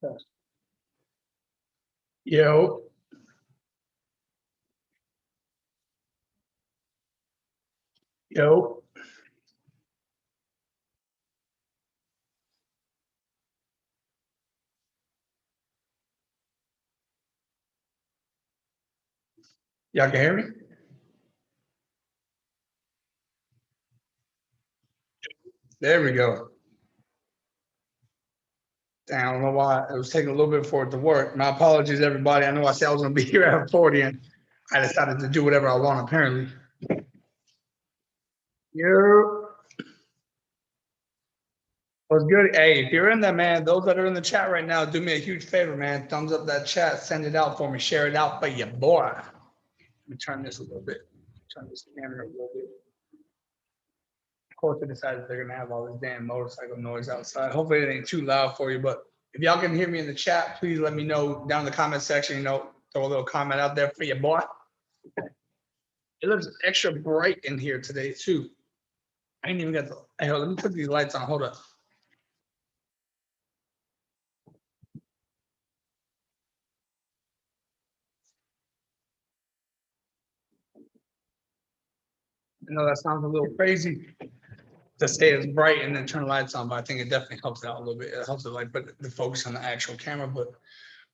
Yo, yo. Y'all can hear me? There we go. Damn, I don't know why it was taking a little bit for it to work. My apologies, everybody. I know I said I was going to be here at 40 and I decided to do whatever I want, apparently. Yo. What's good? Hey, if you're in there, man, those that are in the chat right now, do me a huge favor, man. Thumbs up that chat, send it out for me, share it out for your boy. Let me turn this a little bit. Turn this camera a little bit. Of course, they decided they're gonna have all this damn motorcycle noise outside. Hopefully, it ain't too loud for you. But if y'all can hear me in the chat, please let me know down in the comment section. Throw a little comment out there for your boy. It looks extra bright in here today too. I ain't even got the. Hey, let me put these lights on. Hold up. I know that sounds a little crazy to say it's bright and then turn the lights on, but I think it definitely helps it out a little bit. It helps it like put the focus on the actual camera. But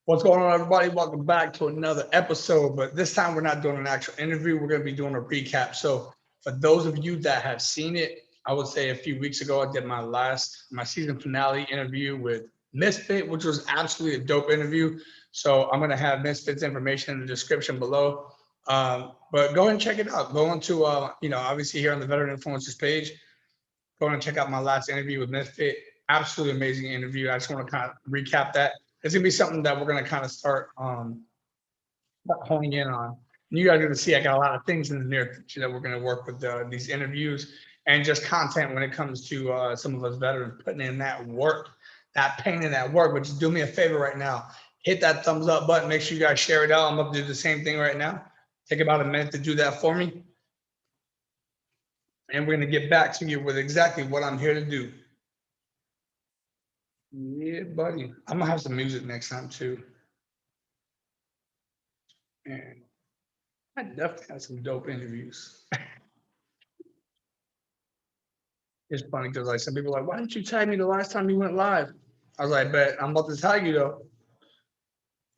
what's going on, everybody? Welcome back to another episode. But this time we're not doing an actual interview. We're going to be doing a recap. So for those of you that have seen it, I would say a few weeks ago, I did my season finale interview with Misfit, which was absolutely a dope interview. So I'm going to have Misfit's information in the description below. But go and check it out. Go into, obviously here on the Veteran Influencers page, go and check out my last interview with Misfit. Absolutely amazing interview. I just want to kind of recap that. It's gonna be something that we're gonna kind of start honing in on. And you guys are gonna see I got a lot of things in the near future that we're gonna work with these interviews and just content when it comes to some of us veterans putting in that work, that pain in that work. But just do me a favor right now, hit that thumbs up button. Make sure you guys share it out. I'm gonna do the same thing right now. Take about a minute to do that for me. And we're going to get back to you with exactly what I'm here to do. Yeah, buddy. I'm going to have some music next time, too. And I definitely had some dope interviews. It's funny because like some people are like, why didn't you tag me the last time you went live? I was like, bet I'm about to tag you, though.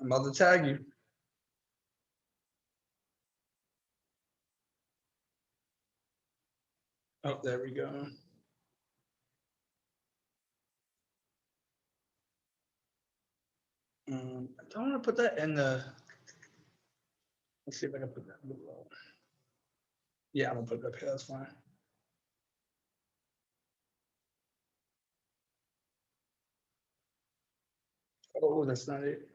I'm about to tag you. Oh, there we go. I don't want to put that in the. Let's see if I can put that below. Yeah, I'm gonna put it up here. That's fine. Oh, that's not it.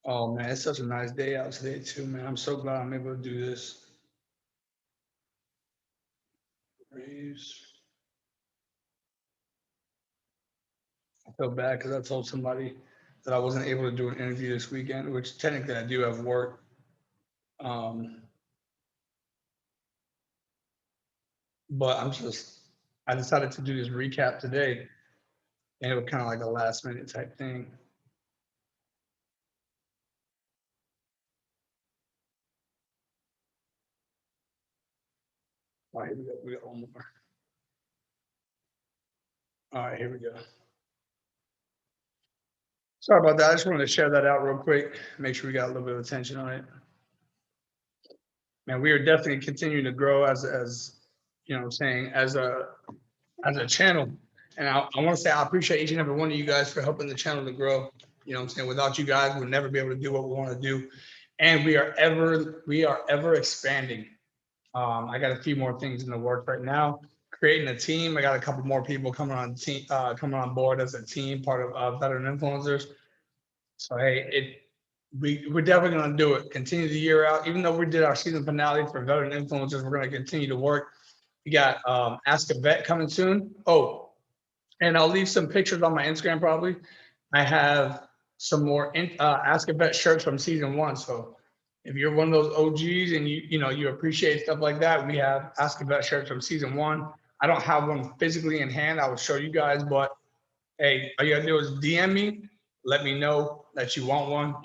Oh man, it's such a nice day out today too, man. I'm so glad I'm able to do this. Braves. I feel bad because I told somebody that I wasn't able to do an interview this weekend, which technically I do have work. But I decided to do this recap today, and it was kind of like a last minute type thing. All right, here we go. We got one more. All right, here we go. Sorry about that. I just wanted to share that out real quick. Make sure we got a little bit of attention on it. Man, we are definitely continuing to grow as you know what I'm saying, as a channel. And I want to say I appreciate each and every one of you guys for helping the channel to grow. You know what I'm saying? Without you guys, we'll never be able to do what we want to do. And we are ever expanding. I got a few more things in the works right now. Creating a team. I got a couple more people coming on board as a team, part of Veteran Influencers. So hey, we're definitely gonna do it. Continue the year out. Even though we did our season finale for Veteran Influencers, we're gonna continue to work. We got Ask a Vet coming soon. Oh, and I'll leave some pictures on my Instagram probably. I have some more Ask a Vet shirts from season 1. So if you're one of those OGs and you appreciate stuff like that, we have Ask a Vet shirts from season 1. I don't have one physically in hand. I will show you guys, but hey, all you gotta do is DM me, let me know that you want one,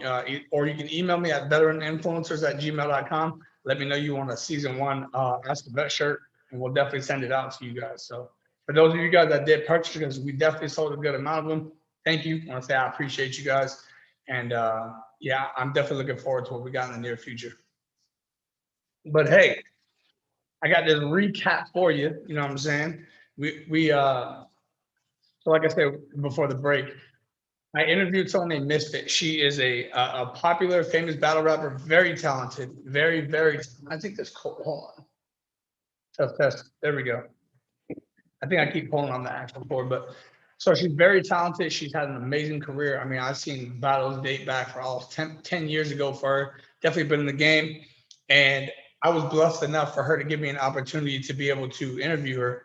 or you can email me at veteraninfluencers@gmail.com. Let me know you want a season one Ask a Vet shirt, and we'll definitely send it out to you guys. So for those of you guys that did purchase, because we definitely sold a good amount of them, thank you. I want to say I appreciate you guys, and yeah, I'm definitely looking forward to what we got in the near future. But hey, I got this recap for you. You know what I'm saying? We so like I said before the break, I interviewed someone named Misfit. She is a popular, famous battle rapper, very talented, very. I think that's cool. Hold on, test. There we go. I think I keep pulling on the actual board, but so she's very talented. She's had an amazing career. I mean, I've seen battles date back for all 10 years ago for her. Definitely been in the game, and I was blessed enough for her to give me an opportunity to be able to interview her.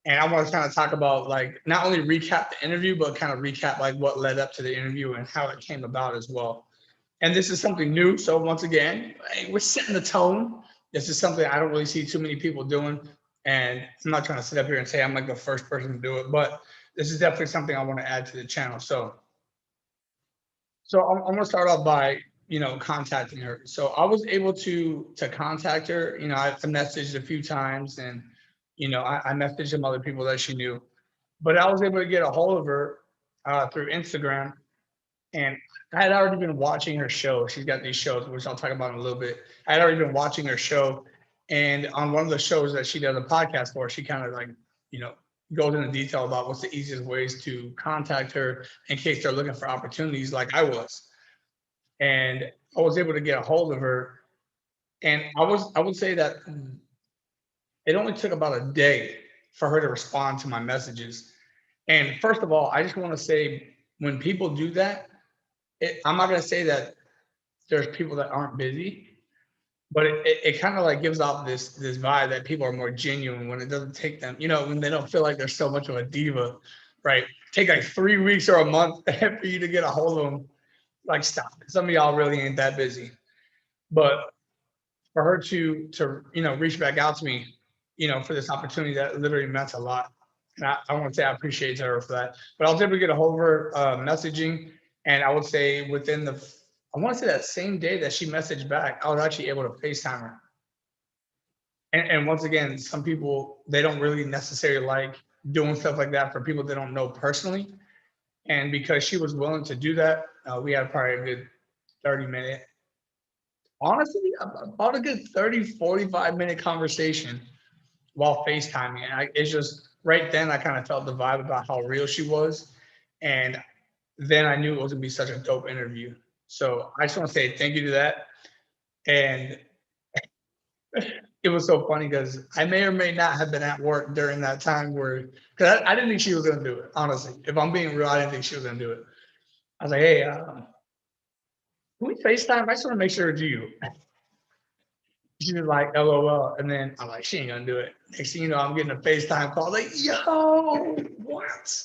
And I want to kind of talk about like not only recap the interview, but kind of recap like what led up to the interview and how it came about as well. And this is something new. So once again, hey, we're setting the tone. This is something I don't really see too many people doing. And I'm not trying to sit up here and say I'm like the first person to do it, but this is definitely something I want to add to the channel. So I'm gonna start off by contacting her. So I was able to contact her. I messaged a few times, and I messaged some other people that she knew, but I was able to get a hold of her through Instagram, and I had already been watching her show. She's got these shows, which I'll talk about in a little bit. I had already been watching her show, and on one of the shows that she does a podcast for, she kind of like you know goes into detail about what's the easiest ways to contact her in case they're looking for opportunities, like I was. And I was able to get a hold of her, and I would say that it only took about a day for her to respond to my messages. And first of all, I just want to say when people do that, I'm not going to say that there's people that aren't busy, but it kind of like gives off this vibe that people are more genuine when it doesn't take them, when they don't feel like they're so much of a diva, right? Take like 3 weeks or a month for you to get a hold of them. Like, stop. Some of y'all really ain't that busy. But for her to reach back out to me, for this opportunity, that literally meant a lot. And I want to say I appreciate her for that. But I was able to get a hold of her messaging, and I would say I want to say that same day that she messaged back, I was actually able to FaceTime her. And once again, some people, they don't really necessarily like doing stuff like that for people they don't know personally. And because she was willing to do that, we had probably a good 30-minute, honestly, about a good 30, 45 minute conversation while FaceTiming. And it's just right then I kind of felt the vibe about how real she was. And then I knew it was gonna be such a dope interview. So I just want to say thank you to that. And it was so funny because I may or may not have been at work during that time where, because I didn't think she was gonna do it, honestly. If I'm being real, I didn't think she was gonna do it. I was like, hey, can we FaceTime? I just want to make sure it's you. She was like, LOL. And then I'm like, she ain't gonna do it. Next thing you know, I'm getting a FaceTime call. Like, yo, what?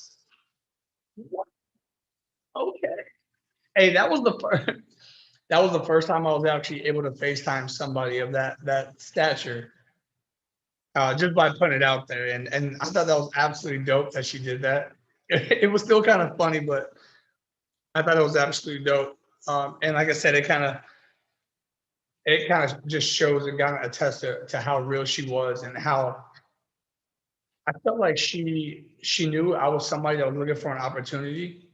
What? Okay. Hey, that was the first that was the first time I was actually able to FaceTime somebody of that stature. Just by putting it out there. And I thought that was absolutely dope that she did that. It was still kind of funny, but I thought it was absolutely dope. And like I said, it kind of just shows and kind of attests to how real she was and how I felt like she knew I was somebody that was looking for an opportunity.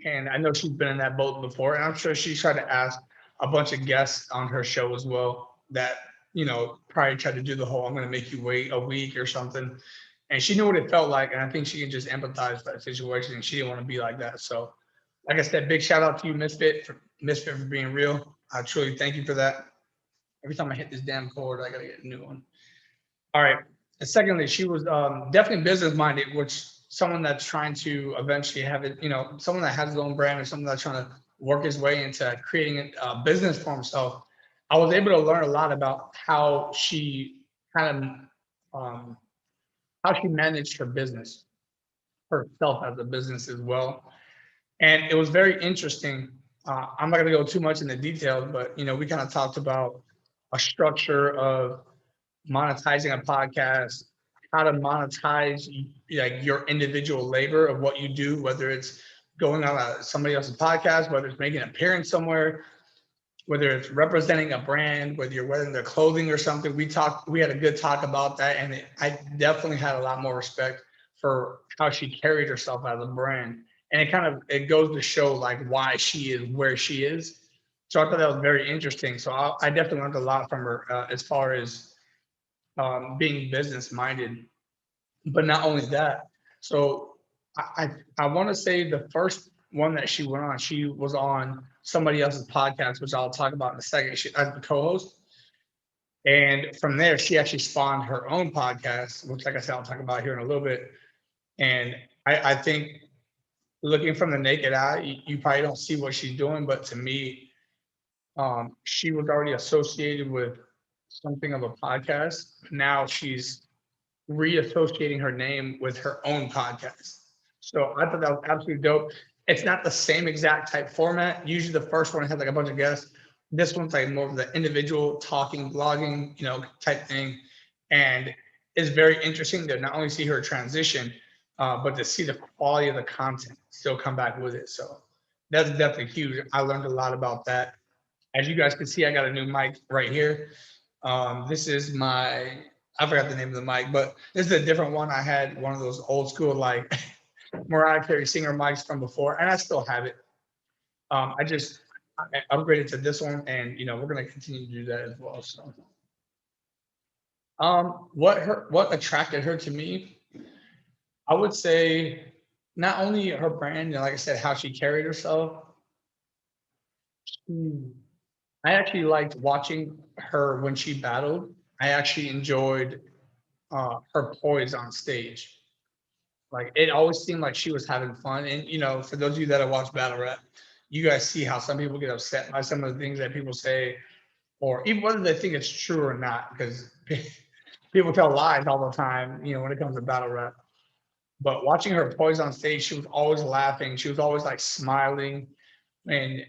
And I know she's been in that boat before. And I'm sure she tried to ask a bunch of guests on her show as well that, probably tried to do the whole I'm gonna make you wait a week or something. And she knew what it felt like. And I think she can just empathize with that situation. And she didn't want to be like that. So like I said, big shout out to you, Misfit for being real. I truly thank you for that. Every time I hit this damn cord, I gotta get a new one. All right. And secondly, she was definitely business minded, which someone that's trying to eventually have it, someone that has his own brand or someone that's trying to work his way into creating a business for himself. I was able to learn a lot about how she kind of how she managed her business herself as a business as well. And it was very interesting. I'm not going to go too much into details, but we kind of talked about a structure of monetizing a podcast, how to monetize like your individual labor of what you do, whether it's going on somebody else's podcast, whether it's making an appearance somewhere, whether it's representing a brand, whether you're wearing their clothing or something. We had a good talk about that. And I definitely had a lot more respect for how she carried herself as a brand. And it goes to show like why she is where she is. So I thought that was very interesting. So I definitely learned a lot from her as far as being business minded. But not only that, so I want to say the first one that she was on somebody else's podcast, which I'll talk about in a second. She as the co-host, and from there she actually spawned her own podcast, which, like I said, I'll talk about here in a little bit. And I think looking from the naked eye, you probably don't see what she's doing, but to me, she was already associated with something of a podcast. Now she's reassociating her name with her own podcast. So I thought that was absolutely dope. It's not the same exact type format. Usually the first one has like a bunch of guests. This one's like more of the individual talking, blogging, type thing. And it's very interesting to not only see her transition, but to see the quality of the content still come back with it. So that's definitely huge. I learned a lot about that. As you guys can see, I got a new mic right here. This is I forgot the name of the mic, but this is a different one. I had one of those old school, like Mariah Carey singer mics from before, and I still have it. I upgraded to this one, and we're gonna continue to do that as well. So, what attracted her to me? I would say not only her brand, and like I said, how she carried herself. I actually liked watching her when she battled. I actually enjoyed her poise on stage. Like it always seemed like she was having fun. And for those of you that have watched battle rap, you guys see how some people get upset by some of the things that people say, or even whether they think it's true or not, because people tell lies all the time, when it comes to battle rap. But watching her poise on stage, she was always laughing. She was always like smiling. And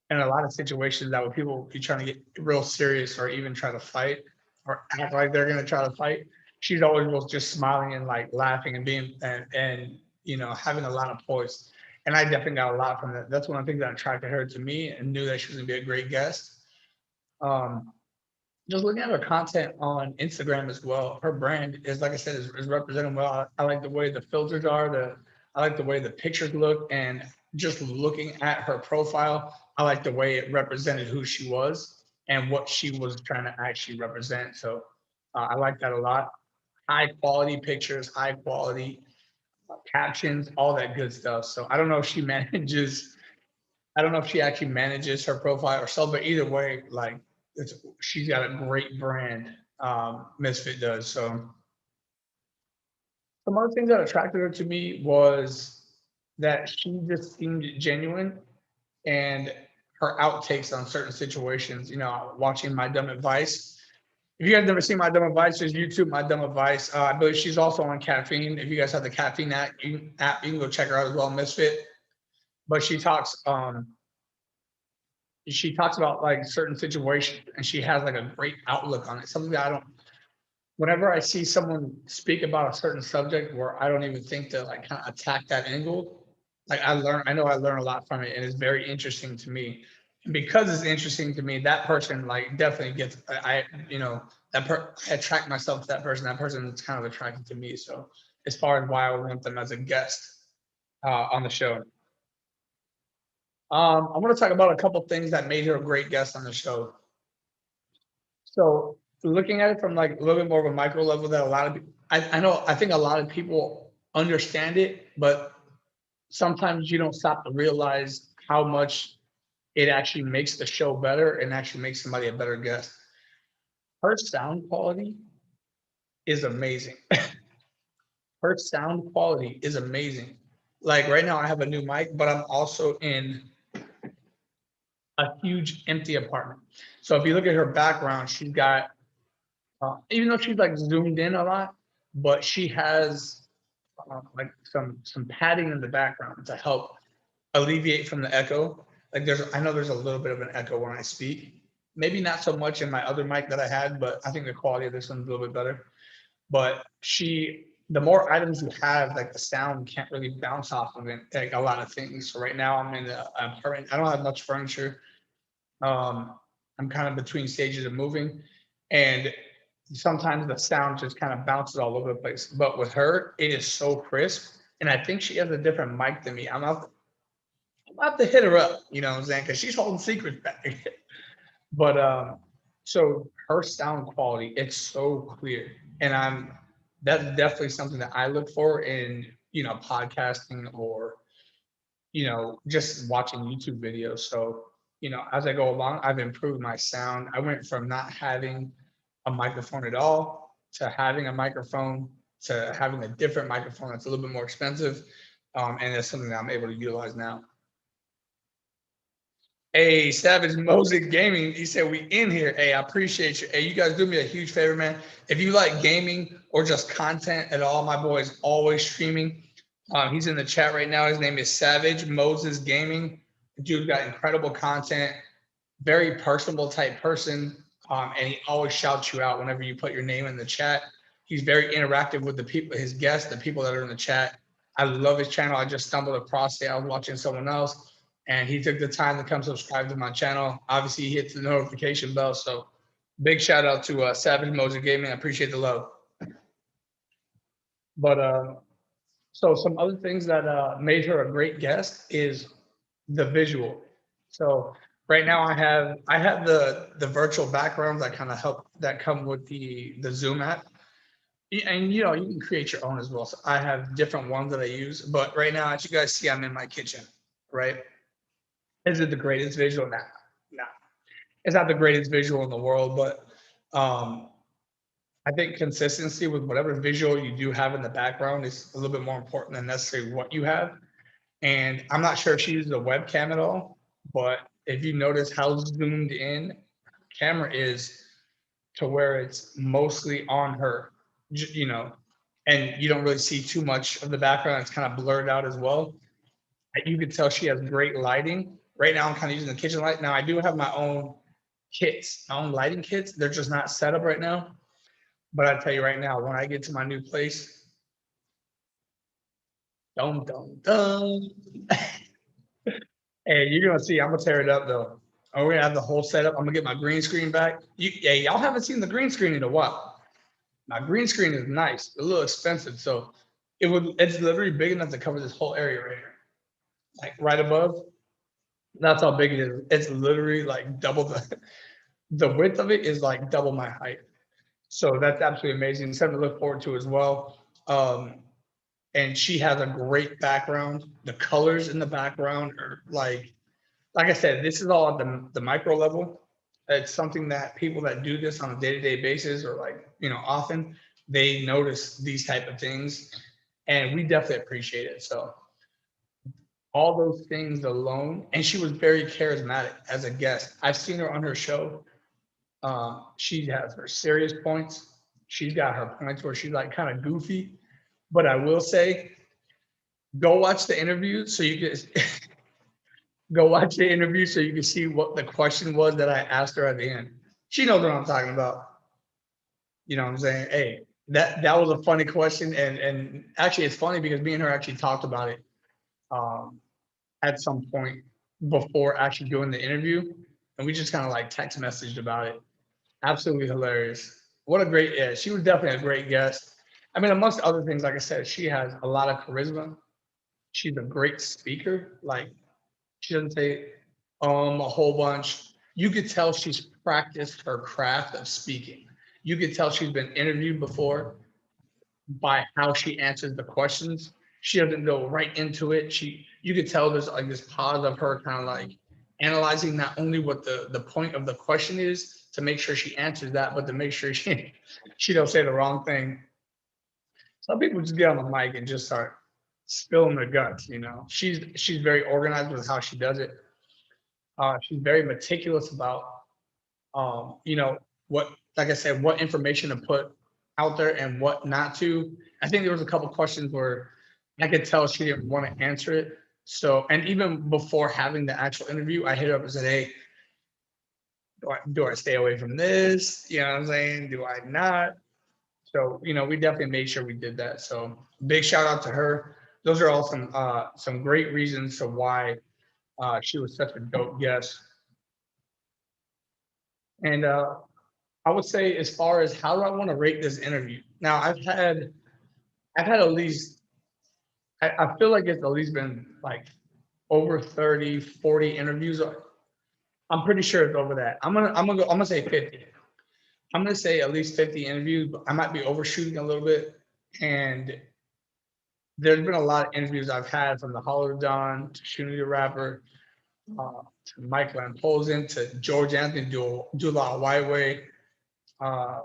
in a lot of situations that would people be trying to get real serious or even try to fight or act like they're going to try to fight, she's always was just smiling and like laughing and being and having a lot of poise. And I definitely got a lot from that. That's one of the things that attracted her to me and knew that she was going to be a great guest. um just looking at her content on Instagram as well, her brand is, like I said, is represented well. I like the way the filters are, I like the way the pictures look, and just looking at her profile, I like the way it represented who she was and what she was trying to actually represent. So I like that a lot. High quality pictures, high quality captions, all that good stuff. So I don't know if she manages I don't know if she actually manages her profile herself, but either way, like she's got a great brand. Misfit does. So some other things that attracted her to me was that she just seemed genuine, and her outtakes on certain situations. Watching My Dumb Advice. If you guys never seen My Dumb Advice, just YouTube My Dumb Advice. I believe she's also on Caffeine. If you guys have the Caffeine app, you can go check her out as well, Misfit. But she talks about like certain situations, and she has like a great outlook on it. Something that I don't. Whenever I see someone speak about a certain subject where I don't even think to like kind of attack that angle, like I know I learn a lot from it, and it's very interesting to me. And because it's interesting to me, that person like definitely gets I attract myself to that person. That person is kind of attracted to me. So as far as why I want them as a guest on the show. I want to talk about a couple things that made her a great guest on the show. So looking at it from like a little bit more of a micro level, that a lot of I think a lot of people understand it, but sometimes you don't stop to realize how much it actually makes the show better and actually makes somebody a better guest. Her sound quality is amazing. Her sound quality is amazing. Like right now, I have a new mic, but I'm also in a huge empty apartment. So if you look at her background, she's got, even though she's like zoomed in a lot, but she has like some padding in the background to help alleviate from the echo. Like I know there's a little bit of an echo when I speak. Maybe not so much in my other mic that I had, but I think the quality of this one's a little bit better. but the more items you have, like the sound can't really bounce off of it, like a lot of things. So right now I'm in an apartment. I don't have much furniture. I'm kind of between stages of moving, and sometimes the sound just kind of bounces all over the place. But with her, it is so crisp, and I think she has a different mic than me. I'm about to hit her up, you know what I'm saying? Because she's holding secrets back. But so her sound quality, it's so clear, and that's definitely something that I look for in podcasting or just watching YouTube videos. So as I go along, I've improved my sound. I went from not having a microphone at all to having a microphone to having a different microphone that's a little bit more expensive, and it's something that I'm able to utilize now. Hey, Savage Moses Gaming, he said we in here. Hey, I appreciate you. Hey, you guys do me a huge favor, man. If you like gaming or just content at all, my boy is always streaming. He's in the chat right now. His name is Savage Moses Gaming. Dude's got incredible content, very personable type person, and he always shouts you out whenever you put your name in the chat. He's very interactive with the people, his guests, the people that are in the chat. I love his channel. I just stumbled across it. I was watching someone else, and he took the time to come subscribe to my channel. Obviously, he hits the notification bell. So big shout out to Savage Moses Gaming. I appreciate the love. But so some other things that made her a great guest is the visual. So right now I have the virtual backgrounds that kind of help that come with the Zoom app. And you can create your own as well. So I have different ones that I use, but right now, as you guys see, I'm in my kitchen, right? Is it the greatest visual? Nah, nah. It's not the greatest visual in the world, but I think consistency with whatever visual you do have in the background is a little bit more important than necessarily what you have. And I'm not sure if she uses a webcam at all, but if you notice how zoomed in camera is to where it's mostly on her, and you don't really see too much of the background. It's kind of blurred out as well. You can tell she has great lighting. Right now, I'm kind of using the kitchen light. Now, I do have my own kits, my own lighting kits. They're just not set up right now. But I tell you right now, when I get to my new place, dum dum dum. Hey, you're gonna see. I'm gonna tear it up though. Oh, we're gonna have the whole setup. I'm gonna get my green screen back. Y'all haven't seen the green screen in a while. My green screen is nice, a little expensive, so it's literally big enough to cover this whole area right here, like right above. That's how big it is. It's literally like double the width of it is like double my height. So that's absolutely amazing. Something to look forward to as well. And she has a great background. The colors in the background are like I said, this is all at the micro level. It's something that people that do this on a day-to-day basis or often, they notice these type of things, and we definitely appreciate it. So all those things alone, and she was very charismatic as a guest. I've seen her on her show. She has her serious points. She's got her points where she's like kind of goofy, but I will say, go watch the interview so you can go watch the interview so you can see what the question was that I asked her at the end. She knows what I'm talking about. You know what I'm saying? Hey, that was a funny question, and actually it's funny because me and her actually talked about it um, at some point before actually doing the interview, and we just kind of like text messaged about it. Absolutely hilarious. What a great, yeah, she was definitely a great guest. I mean, amongst other things, like I said, she has a lot of charisma. She's a great speaker. Like, she doesn't say a whole bunch. You could tell she's practiced her craft of speaking. You could tell she's been interviewed before by how she answers the questions. She doesn't go right into it. You could tell there's like this pause of her kind of like analyzing not only what the point of the question is to make sure she answers that, but to make sure she don't say the wrong thing. Some people just get on the mic and just start spilling their guts. She's very organized with how she does it. She's very meticulous about, what, like I said, what information to put out there and what not to. I think there was a couple questions where I could tell she didn't want to answer it. So, and even before having the actual interview, I hit her up and said, hey, do I stay away from this? You know what I'm saying? Do I not? So, we definitely made sure we did that. So big shout out to her. Those are all some great reasons to why she was such a dope guest. And I would say, as far as how do I want to rate this interview? Now, I've had at least, I feel like it's at least been like over 30, 40 interviews. I'm pretty sure it's over that. I'm gonna say 50. I'm gonna say at least 50 interviews, but I might be overshooting a little bit. And there's been a lot of interviews I've had, from the Holler Don to Shuni the Rapper, to Michael Imposen, to George Anthony Dula Whiteway, uh,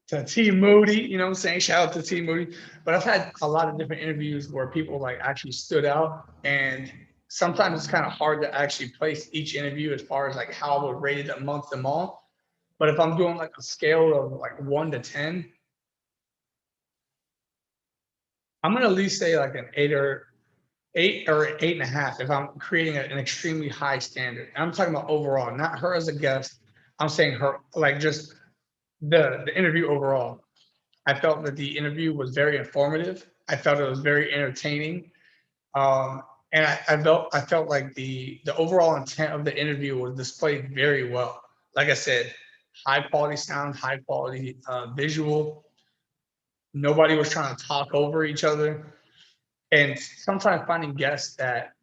to T Moody, you know what I'm saying? Shout out to T Moody. But I've had a lot of different interviews where people like actually stood out. And sometimes it's kind of hard to actually place each interview as far as like how I would rate it amongst them all. But if I'm doing like a scale of like 1 to 10, I'm gonna at least say like an 8 or 8.5 if I'm creating an extremely high standard. And I'm talking about overall, not her as a guest. I'm saying her, like, just the interview overall. I felt that the interview was very informative. I felt it was very entertaining. Um, and I felt like the overall intent of the interview was displayed very well. Like I said, high quality sound, high quality visual. Nobody was trying to talk over each other. And sometimes finding guests that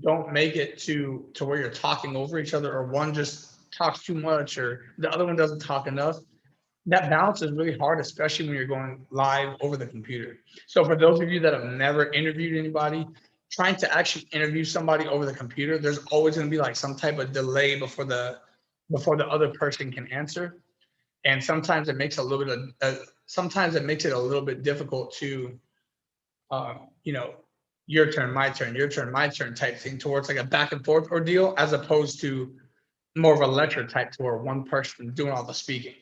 don't make it to where you're talking over each other, or one just talks too much or the other one doesn't talk enough, that balance is really hard, especially when you're going live over the computer. So for those of you that have never interviewed anybody, trying to actually interview somebody over the computer, there's always going to be like some type of delay before the other person can answer. And sometimes it makes a little bit of sometimes it makes it a little bit difficult to uh, you know, your turn, my turn, your turn, my turn type thing, towards like a back and forth ordeal, as opposed to more of a lecture type to where one person doing all the speaking.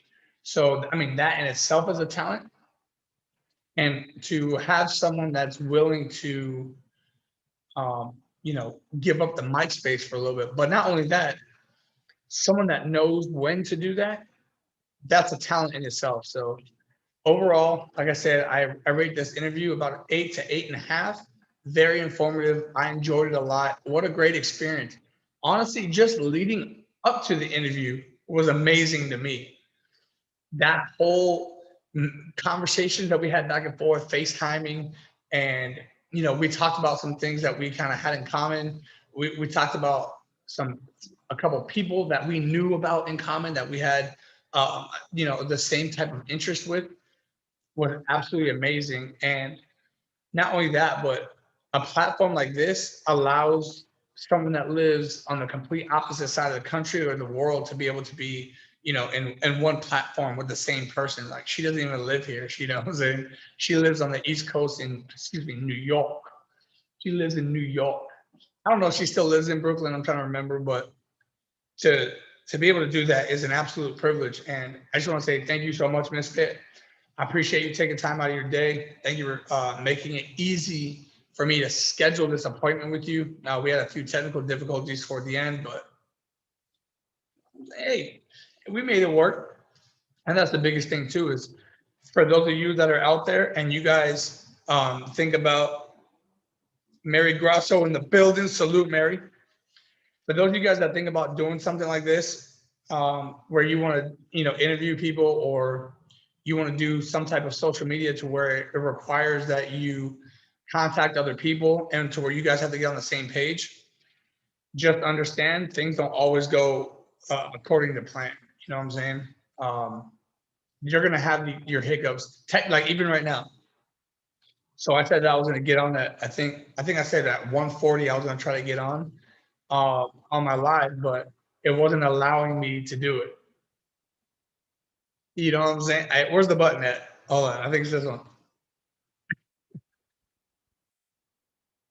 So, I mean, that in itself is a talent. And to have someone that's willing to, give up the mic space for a little bit, but not only that, someone that knows when to do that, that's a talent in itself. So overall, like I said, I rate this interview about an 8 to 8.5. Very informative. I enjoyed it a lot. What a great experience. Honestly, just leading up to the interview was amazing to me. That whole conversation that we had back and forth, FaceTiming, and we talked about some things that we kind of had in common. We talked about a couple of people that we knew about in common, that we had the same type of interest with, was absolutely amazing. And not only that, but a platform like this allows someone that lives on the complete opposite side of the country or the world to be able to be, in one platform with the same person. Like, she doesn't even live here. She knows it. She lives on the East Coast in, New York. She lives in New York. I don't know if she still lives in Brooklyn. I'm trying to remember, but to be able to do that is an absolute privilege. And I just want to say thank you so much, Miss Pitt. I appreciate you taking time out of your day. Thank you for making it easy for me to schedule this appointment with you. Now, we had a few technical difficulties toward the end, but hey, we made it work. And that's the biggest thing too, is for those of you that are out there and you guys think about Mary Grasso in the building, salute Mary. For those of you guys that think about doing something like this, where you want to, interview people, or you want to do some type of social media to where it requires that you contact other people, and to where you guys have to get on the same page, just understand things don't always go according to plan. You know what I'm saying? You're gonna have your hiccups, like even right now. So I said that I was gonna get on that. I think I said at 1:40 I was gonna try to get on my live, but it wasn't allowing me to do it. You know what I'm saying? Where's the button at? Hold on, I think it's this one.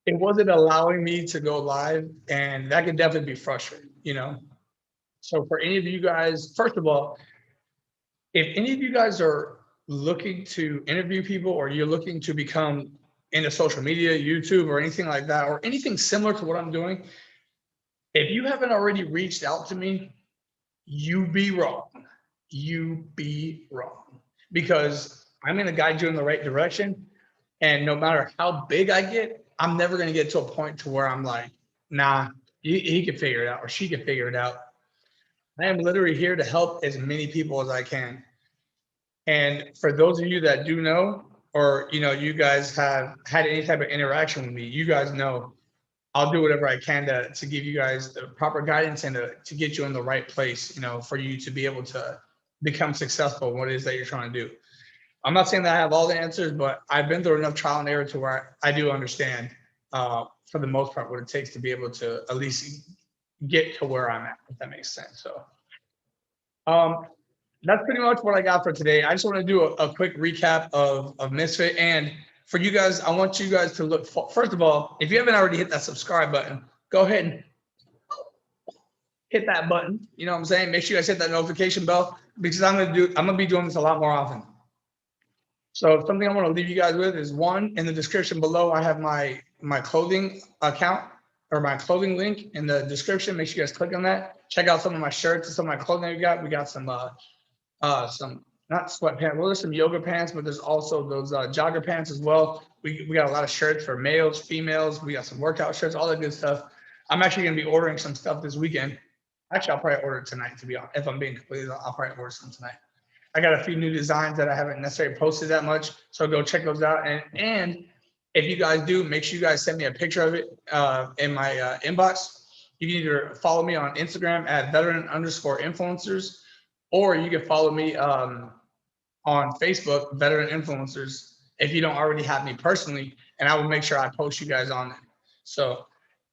It wasn't allowing me to go live, and that can definitely be frustrating. So for any of you guys, first of all, if any of you guys are looking to interview people, or you're looking to become into social media, YouTube, or anything like that, or anything similar to what I'm doing, if you haven't already reached out to me, you be wrong. You be wrong. because I'm going to guide you in the right direction. And no matter how big I get, I'm never going to get to a point to where I'm like, nah, he can figure it out or she can figure it out. I am literally here to help as many people as I can. And for those of you that do know, or you guys have had any type of interaction with me, you guys know I'll do whatever I can to give you guys the proper guidance and to get you in the right place, for you to be able to become successful in what it is that you're trying to do. I'm not saying that I have all the answers, but I've been through enough trial and error to where I do understand, for the most part, what it takes to be able to at least get to where I'm at, if that makes sense. So, that's pretty much what I got for today. I just want to do a quick recap of Misfit. And for you guys, I want you guys to look for, first of all, if you haven't already hit that subscribe button, go ahead and hit that button. You know what I'm saying? Make sure you guys hit that notification bell, because I'm gonna be doing this a lot more often. So something I want to leave you guys with is, one, in the description below, I have my clothing account, or my clothing link in the description. Make sure you guys click on that. Check out some of my shirts and some of my clothing we got. We got some not sweatpants. Well, there's some yoga pants, but there's also those jogger pants as well. We got a lot of shirts for males, females. We got some workout shirts, all that good stuff. I'm actually gonna be ordering some stuff this weekend. Actually, I'll probably order it tonight, to be honest. If I'm being completely, I'll probably order some tonight. I got a few new designs that I haven't necessarily posted that much, so go check those out. And if you guys do, make sure you guys send me a picture of it in my inbox. You can either follow me on Instagram at veteran_influencers, or you can follow me on Facebook, Veteran Influencers, if you don't already have me personally, and I will make sure I post you guys on there. So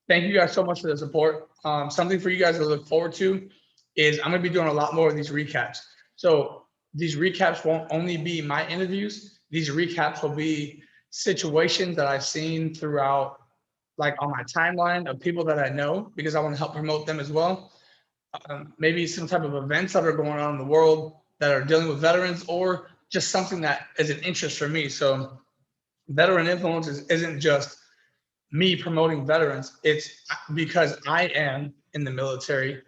thank you guys so much for the support. Something for you guys to look forward to is I'm gonna be doing a lot more of these recaps. So these recaps won't only be my interviews. These recaps will be situations that I've seen throughout, like on my timeline of people that I know, because I want to help promote them as well. Maybe some type of events that are going on in the world that are dealing with veterans, or just something that is an interest for me. So Veteran Influencers isn't just me promoting veterans. It's because I am in the military.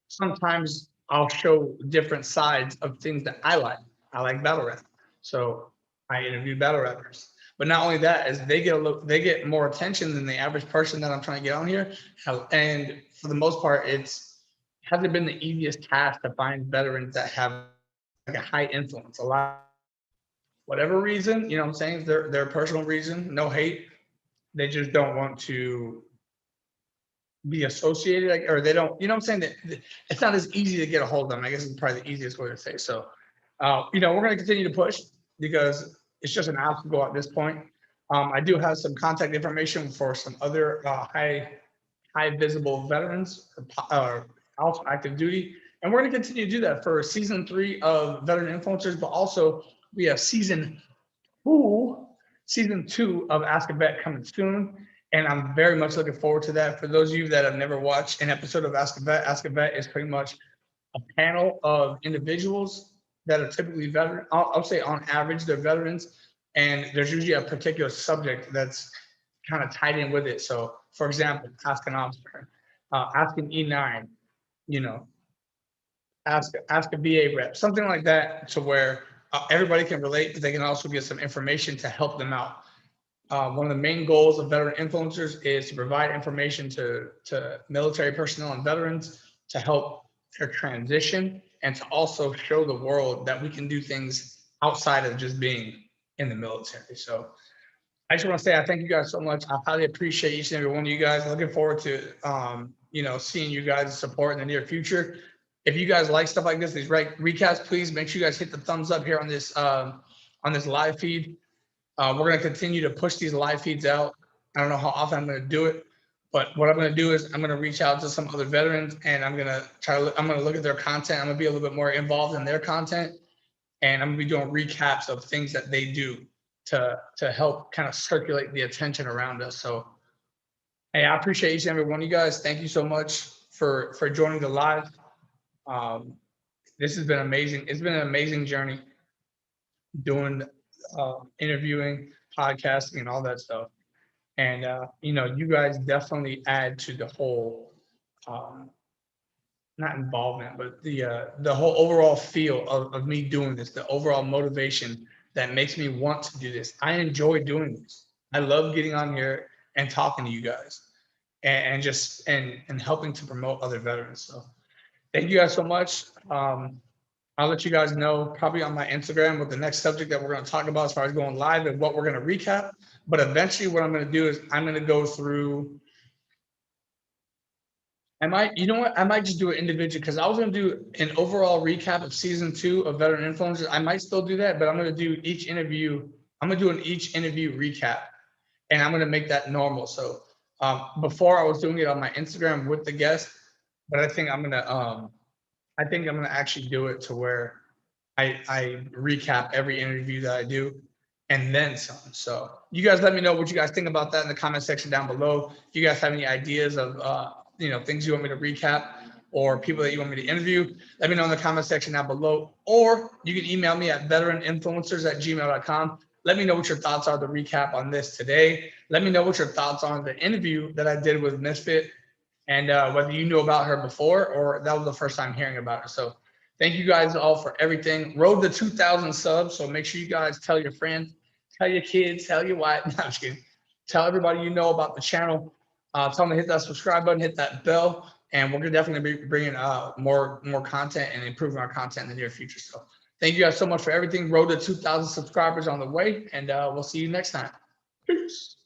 Sometimes I'll show different sides of things that I like. I like battle rap, so I interview battle rappers. But not only that, as they get more attention than the average person that I'm trying to get on here. And for the most part, hasn't been the easiest task to find veterans that have like a high influence. A lot, whatever reason, what I'm saying, their personal reason, no hate. They just don't want to be associated, like, or they don't, what I'm saying, that it's not as easy to get a hold of them. I guess it's probably the easiest way to say. So, we're going to continue to push, because it's just an obstacle at this point. I do have some contact information for some other high visible veterans, also active duty, and we're going to continue to do that for season 3 of Veteran Influencers. But also we have season 2 of Ask a Vet coming soon. And I'm very much looking forward to that. For those of you that have never watched an episode of Ask a Vet is pretty much a panel of individuals that are typically veteran. I'll say on average, they're veterans, and there's usually a particular subject that's kind of tied in with it. So, for example, ask an officer, ask an E9, ask a VA rep, something like that, to where everybody can relate, but they can also get some information to help them out. One of the main goals of Veteran Influencers is to provide information to military personnel and veterans to help their transition, and to also show the world that we can do things outside of just being in the military. So I just want to say I thank you guys so much. I highly appreciate each and every one of you guys. Looking forward to seeing you guys' support in the near future. If you guys like stuff like this, these recaps, please make sure you guys hit the thumbs up here on this live feed. We're going to continue to push these live feeds out. I don't know how often I'm going to do it, but what I'm going to do is I'm going to reach out to some other veterans, and I'm going to look at their content. I'm going to be a little bit more involved in their content, and I'm going to be doing recaps of things that they do to help kind of circulate the attention around us. So, hey, I appreciate each and every one of you guys. Thank you so much for joining the live. This has been amazing. It's been an amazing journey doing interviewing, podcasting, and all that stuff. And you guys definitely add to the whole not involvement, but the whole overall feel of me doing this, the overall motivation that makes me want to do this. I enjoy doing this. I love getting on here and talking to you guys and just and helping to promote other veterans. So thank you guys so much. I'll let you guys know probably on my Instagram what the next subject that we're going to talk about as far as going live and what we're going to recap. But eventually what I'm going to do is I'm going to go through. You know what? I might just do it individually because I was going to do an overall recap of season 2 of Veteran Influencers. I might still do that, but I'm going to do each interview. I'm going to do an each interview recap and I'm going to make that normal. So before I was doing it on my Instagram with the guest, but I think I'm going to actually do it to where I recap every interview that I do and then some. So you guys let me know what you guys think about that in the comment section down below. If you guys have any ideas of things you want me to recap or people that you want me to interview, let me know in the comment section down below. Or you can email me at veteraninfluencers@gmail.com. Let me know what your thoughts are, the recap on this today. Let me know what your thoughts are on the interview that I did with Misfit and whether you knew about her before or that was the first time hearing about her. So thank you guys all for everything. Road to 2,000 subs. So make sure you guys tell your friends, tell your kids, tell your wife. No, I'm just kidding. Tell everybody you know about the channel. Tell them to hit that subscribe button, hit that bell, and we're gonna definitely be bringing more content and improving our content in the near future. So thank you guys so much for everything. Road to 2,000 subscribers on the way, and we'll see you next time. Peace.